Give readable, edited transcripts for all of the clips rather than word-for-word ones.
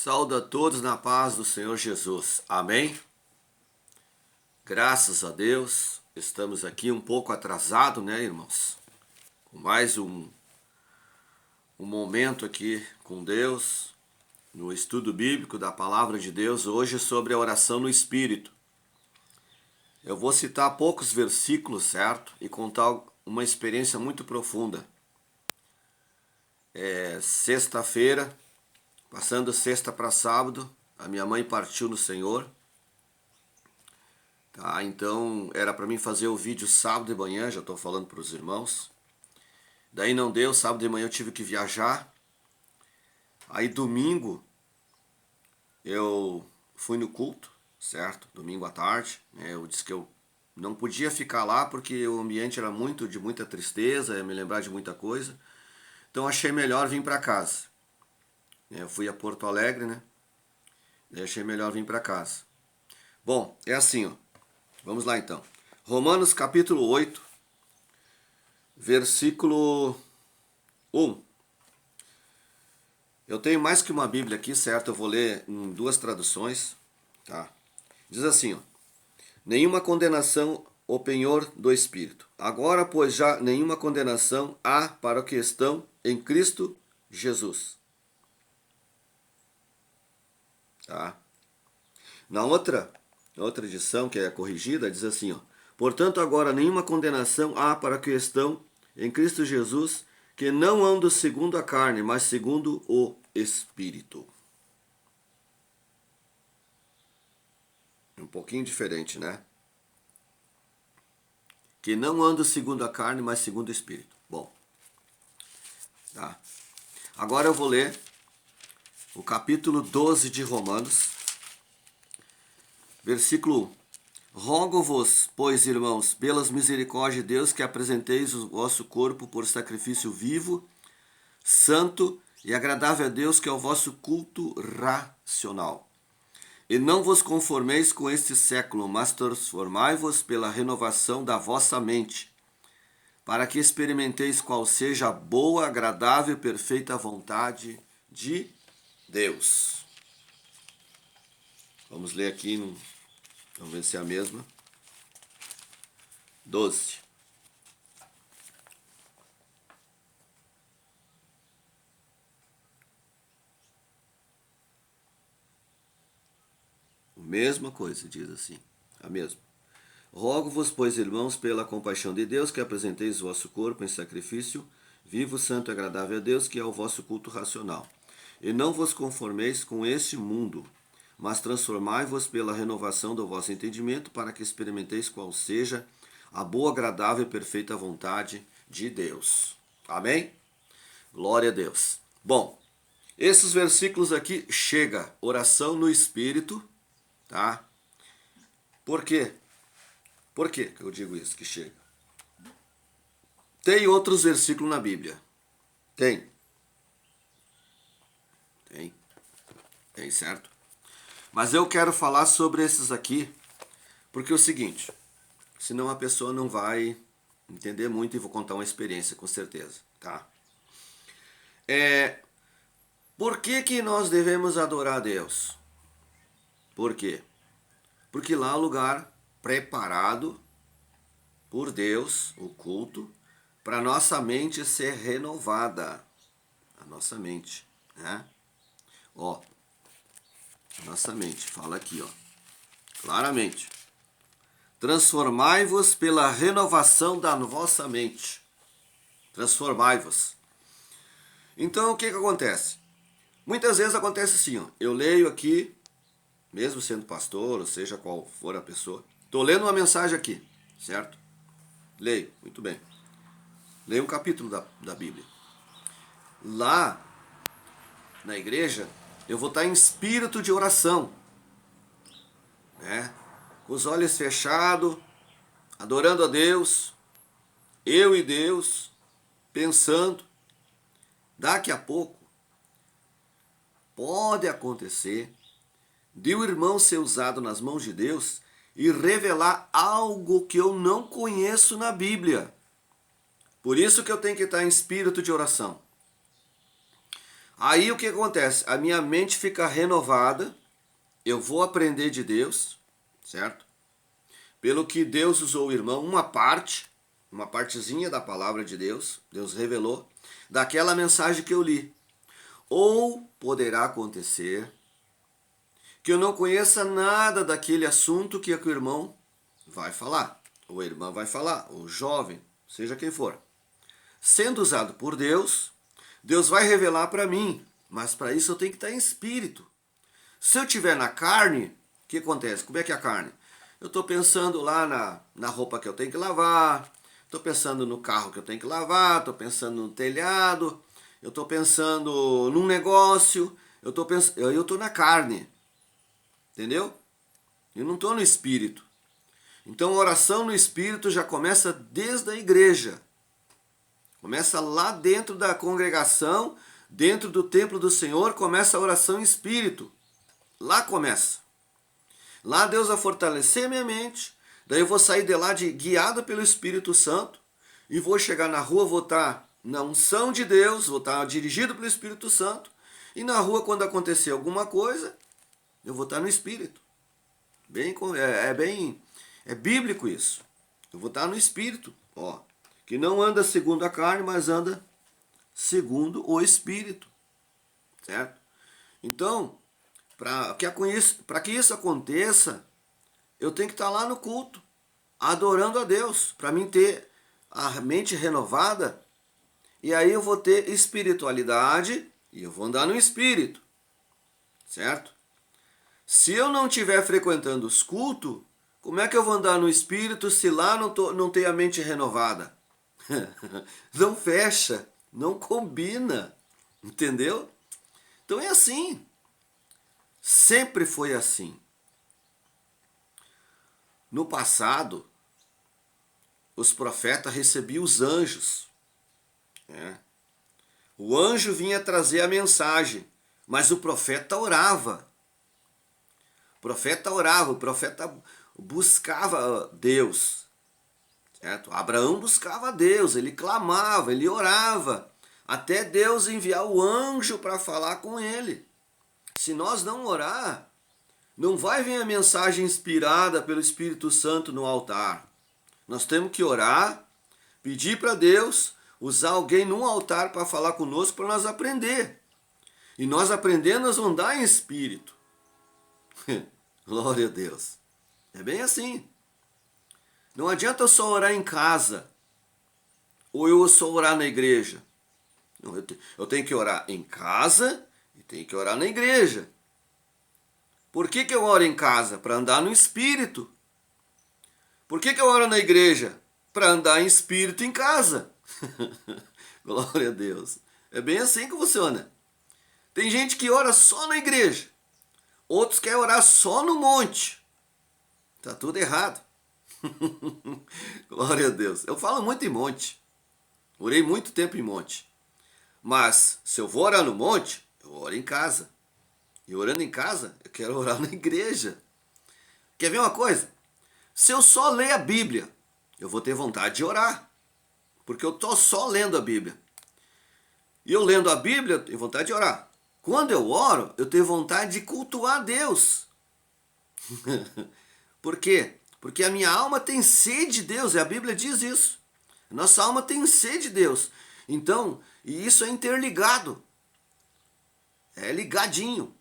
Saúdo a todos na paz do Senhor Jesus. Amém? Graças a Deus, estamos aqui um pouco atrasado, né, irmãos? Com mais um momento aqui com Deus, no estudo bíblico da Palavra de Deus, hoje sobre a oração no Espírito. Eu vou citar poucos versículos, certo? E contar uma experiência muito profunda. Sexta-feira, passando sexta para sábado, a minha mãe partiu no Senhor. Tá, então era para mim fazer o vídeo sábado de manhã, já estou falando para os irmãos. Daí não deu, sábado de manhã eu tive que viajar. Aí domingo eu fui no culto, certo? Domingo à tarde, né? Eu disse que eu não podia ficar lá porque o ambiente era de muita tristeza, ia me lembrar de muita coisa. Então achei melhor vir para casa. Eu fui a Porto Alegre, né? Daí achei melhor vir para casa. Bom, é assim, ó. Vamos lá então. Romanos capítulo 8, versículo 1. Eu tenho mais que uma Bíblia aqui, certo? Eu vou ler em duas traduções, tá? Diz assim, ó. Nenhuma condenação o penhor do Espírito. Agora, pois, já nenhuma condenação há para os que estão em Cristo Jesus. Tá? Na outra edição, que é corrigida, diz assim, ó. Portanto, agora nenhuma condenação há para que estão em Cristo Jesus, que não andam segundo a carne, mas segundo o Espírito. Um pouquinho diferente, né? Que não andam segundo a carne, mas segundo o Espírito. Bom, tá. Agora eu vou ler o capítulo 12 de Romanos, versículo 1. Rogo-vos, pois, irmãos, pelas misericórdias de Deus, que apresenteis o vosso corpo por sacrifício vivo, santo e agradável a Deus, que é o vosso culto racional. E não vos conformeis com este século, mas transformai-vos pela renovação da vossa mente, para que experimenteis qual seja a boa, agradável e perfeita vontade de Deus. Vamos ler aqui, vamos ver se é a mesma. 12. Mesma coisa, diz assim, a mesma. Rogo-vos, pois, irmãos, pela compaixão de Deus, que apresenteis o vosso corpo em sacrifício vivo, santo e agradável a Deus, que é o vosso culto racional. E não vos conformeis com este mundo, mas transformai-vos pela renovação do vosso entendimento, para que experimenteis qual seja a boa, agradável e perfeita vontade de Deus. Amém? Glória a Deus. Bom, esses versículos aqui chega oração no Espírito, tá? Por quê? Por que eu digo isso que chega? Tem outros versículos na Bíblia. Tem, certo? Mas eu quero falar sobre esses aqui, porque é o seguinte, senão a pessoa não vai entender muito e vou contar uma experiência com certeza, tá? Por que nós devemos adorar a Deus? Por quê? Porque lá é o lugar preparado por Deus, o culto, para nossa mente ser renovada. A nossa mente, né? Ó, nossa mente, fala aqui, ó, claramente. Transformai-vos pela renovação da vossa mente. Transformai-vos. Então, o que acontece? Muitas vezes acontece assim, ó, eu leio aqui, mesmo sendo pastor, ou seja qual for a pessoa, estou lendo uma mensagem aqui, certo? Leio, muito bem. Leio um capítulo da Bíblia. Lá, na igreja, eu vou estar em espírito de oração, né? Com os olhos fechados, adorando a Deus, eu e Deus, pensando. Daqui a pouco, pode acontecer de o irmão ser usado nas mãos de Deus e revelar algo que eu não conheço na Bíblia. Por isso que eu tenho que estar em espírito de oração. Aí o que acontece? A minha mente fica renovada, eu vou aprender de Deus, certo? Pelo que Deus usou o irmão, uma partezinha da palavra de Deus, Deus revelou, daquela mensagem que eu li. Ou poderá acontecer que eu não conheça nada daquele assunto que o irmão vai falar, ou a irmã vai falar, ou o jovem, seja quem for. Sendo usado por Deus, Deus vai revelar para mim, mas para isso eu tenho que estar em espírito. Se eu estiver na carne, o que acontece? Como é que é a carne? Eu estou pensando lá na roupa que eu tenho que lavar, estou pensando no carro que eu tenho que lavar, estou pensando no telhado, eu estou pensando num negócio, eu estou na carne, entendeu? Eu não estou no espírito. Então a oração no espírito já começa desde a igreja. Começa lá dentro da congregação, dentro do templo do Senhor, começa a oração em espírito. Lá começa. Lá Deus vai fortalecer minha mente, daí eu vou sair de lá guiado pelo Espírito Santo e vou chegar na rua, vou estar na unção de Deus, vou estar dirigido pelo Espírito Santo e na rua quando acontecer alguma coisa, eu vou estar no Espírito. É bíblico isso. Eu vou estar no Espírito, ó, que não anda segundo a carne, mas anda segundo o Espírito, certo? Então, para que isso aconteça, eu tenho que estar lá no culto, adorando a Deus, para mim ter a mente renovada, e aí eu vou ter espiritualidade e eu vou andar no Espírito, certo? Se eu não estiver frequentando os cultos, como é que eu vou andar no Espírito se lá não tenho a mente renovada? Não fecha, não combina, entendeu? Então é assim. Sempre foi assim. No passado, os profetas recebiam os anjos. Né? O anjo vinha trazer a mensagem, mas o profeta orava. O profeta buscava Deus. Certo? Abraão buscava Deus, ele clamava, ele orava, até Deus enviar o anjo para falar com ele. Se nós não orar, não vai vir a mensagem inspirada pelo Espírito Santo no altar. Nós temos que orar, pedir para Deus, usar alguém num altar para falar conosco, para nós aprender. E nós aprendendo, nós vamos andar em espírito. Glória a Deus. É bem assim. Não adianta eu só orar em casa, ou eu só orar na igreja. Não, eu tenho que orar em casa e tenho que orar na igreja. Por que eu oro em casa? Para andar no espírito. Por que eu oro na igreja? Para andar em espírito em casa. Glória a Deus. É bem assim que funciona. Tem gente que ora só na igreja. Outros querem orar só no monte. Tá tudo errado. Glória a Deus. Eu falo muito em monte. Orei muito tempo em monte. Mas se eu vou orar no monte, eu oro em casa. E orando em casa, eu quero orar na igreja. Quer ver uma coisa? Se eu só ler a Bíblia, eu vou ter vontade de orar. Porque eu estou só lendo a Bíblia. E eu lendo a Bíblia, eu tenho vontade de orar. Quando eu oro, eu tenho vontade de cultuar a Deus. Por quê? Porque a minha alma tem sede de Deus, e a Bíblia diz isso. Nossa alma tem sede de Deus. Então, e isso é interligado. É ligadinho.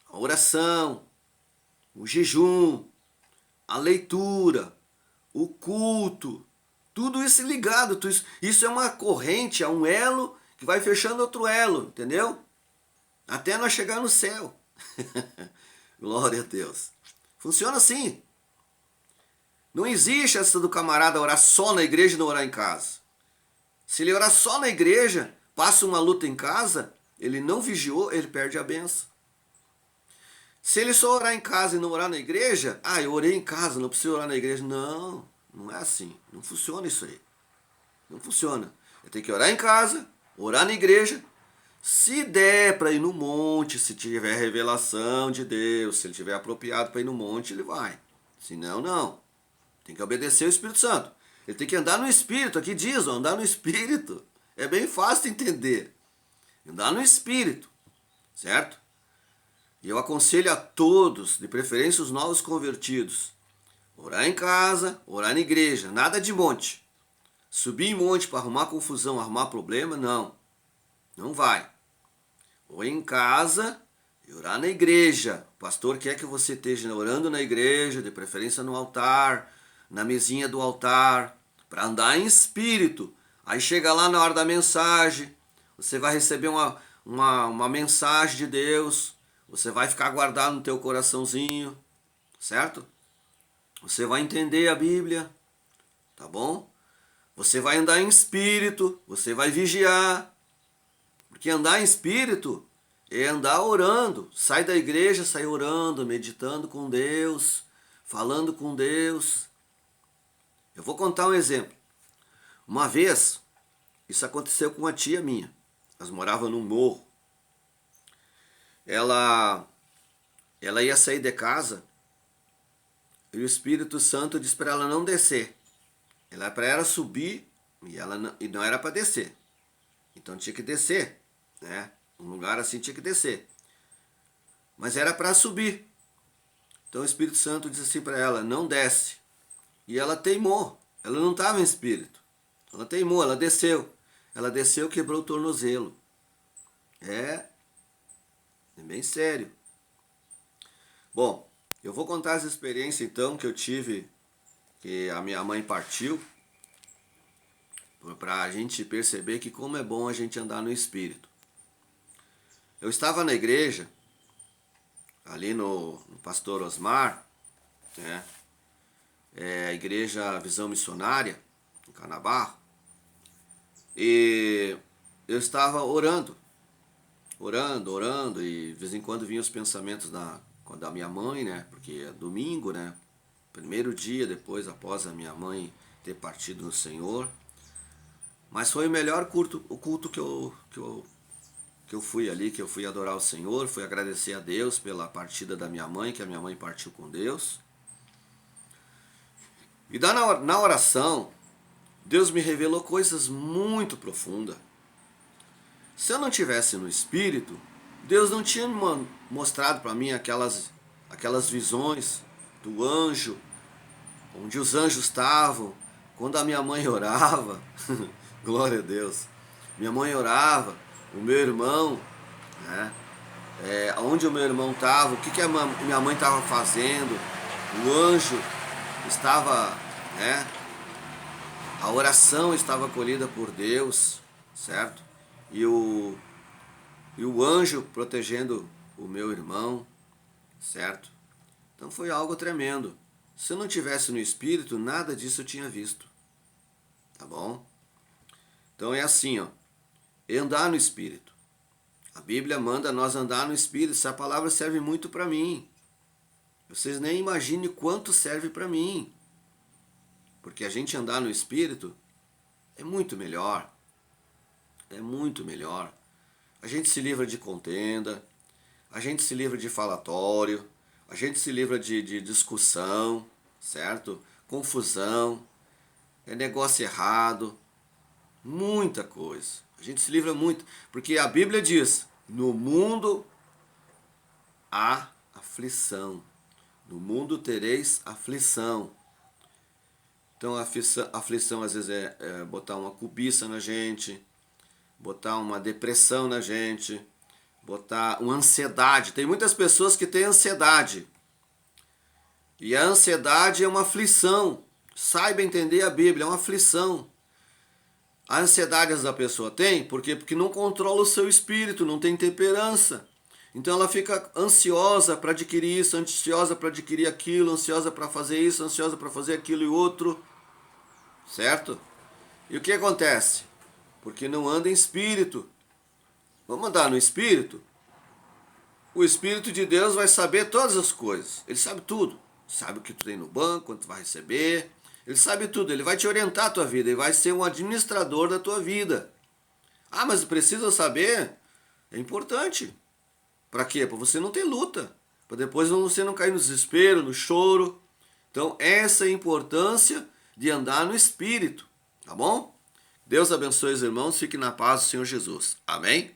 A oração, o jejum, a leitura, o culto, tudo isso ligado. Isso é uma corrente, é um elo que vai fechando outro elo, entendeu? Até nós chegar no céu. Glória a Deus. Funciona assim. Não existe essa do camarada orar só na igreja e não orar em casa. Se ele orar só na igreja, passa uma luta em casa, ele não vigiou, ele perde a benção. Se ele só orar em casa e não orar na igreja, eu orei em casa, não preciso orar na igreja. Não, não é assim. Não funciona isso aí. Não funciona. Ele tem que orar em casa, orar na igreja. Se der para ir no monte, se tiver revelação de Deus, se ele tiver apropriado para ir no monte, ele vai. Se não, não. Tem que obedecer o Espírito Santo. Ele tem que andar no Espírito. Aqui diz, andar no Espírito. É bem fácil de entender. Andar no Espírito. certo? E eu aconselho a todos, de preferência os novos convertidos, orar em casa, orar na igreja, nada de monte. Subir em monte para arrumar confusão, arrumar problema, não. Não vai. Ou em casa e orar na igreja. O pastor quer que você esteja orando na igreja, de preferência no altar, na mesinha do altar, para andar em espírito. Aí chega lá na hora da mensagem, você vai receber uma mensagem de Deus, você vai ficar guardado no teu coraçãozinho, certo? Você vai entender a Bíblia, tá bom? Você vai andar em espírito, você vai vigiar. Porque andar em espírito é andar orando. Sai da igreja, sai orando, meditando com Deus, falando com Deus. Eu vou contar um exemplo. Uma vez, isso aconteceu com uma tia minha. Elas moravam num morro. Ela ia sair de casa e o Espírito Santo disse para ela não descer. Ela para ela subir e não era para descer. Então tinha que descer, né? Um lugar assim tinha que descer. Mas era para subir. Então o Espírito Santo disse assim para ela, não desce. E ela teimou. Ela não estava em espírito. Ela teimou, ela desceu. Ela desceu, quebrou o tornozelo. É bem sério. Bom, eu vou contar as experiências então que eu tive, que a minha mãe partiu, para a gente perceber que como é bom a gente andar no Espírito. Eu estava na igreja, ali no Pastor Osmar, né? A igreja Visão Missionária, em Canabarro, e eu estava orando, e de vez em quando vinham os pensamentos da minha mãe, né? Porque é domingo, né? Primeiro dia depois, após a minha mãe ter partido no Senhor. Mas foi o melhor culto que eu fui ali, que eu fui adorar o Senhor, fui agradecer a Deus pela partida da minha mãe, que a minha mãe partiu com Deus. E na oração, Deus me revelou coisas muito profundas. Se eu não tivesse no Espírito, Deus não tinha mostrado para mim aquelas visões do anjo, onde os anjos estavam, quando a minha mãe orava. Glória a Deus. Minha mãe orava, o meu irmão, né? Onde o meu irmão estava, o que a minha mãe estava fazendo, o anjo estava, né? A oração estava acolhida por Deus, certo? E o anjo protegendo o meu irmão, certo? Então foi algo tremendo. Se eu não tivesse no Espírito, nada disso eu tinha visto. Tá bom? Então é assim, ó. Andar no Espírito. A Bíblia manda nós andar no Espírito. Essa palavra serve muito para mim. Vocês nem imaginem quanto serve para mim. Porque a gente andar no Espírito é muito melhor. É muito melhor. A gente se livra de contenda, a gente se livra de falatório, a gente se livra de discussão, certo? Confusão, negócio errado, muita coisa. A gente se livra muito, porque a Bíblia diz, no mundo há aflição, no mundo tereis aflição. Então a aflição às vezes é botar uma cobiça na gente, botar uma depressão na gente, botar uma ansiedade. Tem muitas pessoas que têm ansiedade. E a ansiedade é uma aflição. Saiba entender a Bíblia, é uma aflição. A ansiedade da pessoa tem, por quê? Porque não controla o seu espírito, não tem temperança. Então ela fica ansiosa para adquirir isso, ansiosa para adquirir aquilo, ansiosa para fazer isso, ansiosa para fazer aquilo e outro. Certo? E o que acontece? Porque não anda em espírito. Vamos andar no espírito? O Espírito de Deus vai saber todas as coisas. Ele sabe tudo. Sabe o que tu tem no banco, quanto tu vai receber. Ele sabe tudo. Ele vai te orientar a tua vida. Ele vai ser um administrador da tua vida. Ah, mas precisa saber? É importante. Para quê? Para você não ter luta. Para depois você não cair no desespero, no choro. Então, essa é a importância de andar no Espírito. Tá bom? Deus abençoe os irmãos. Fique na paz do Senhor Jesus. Amém?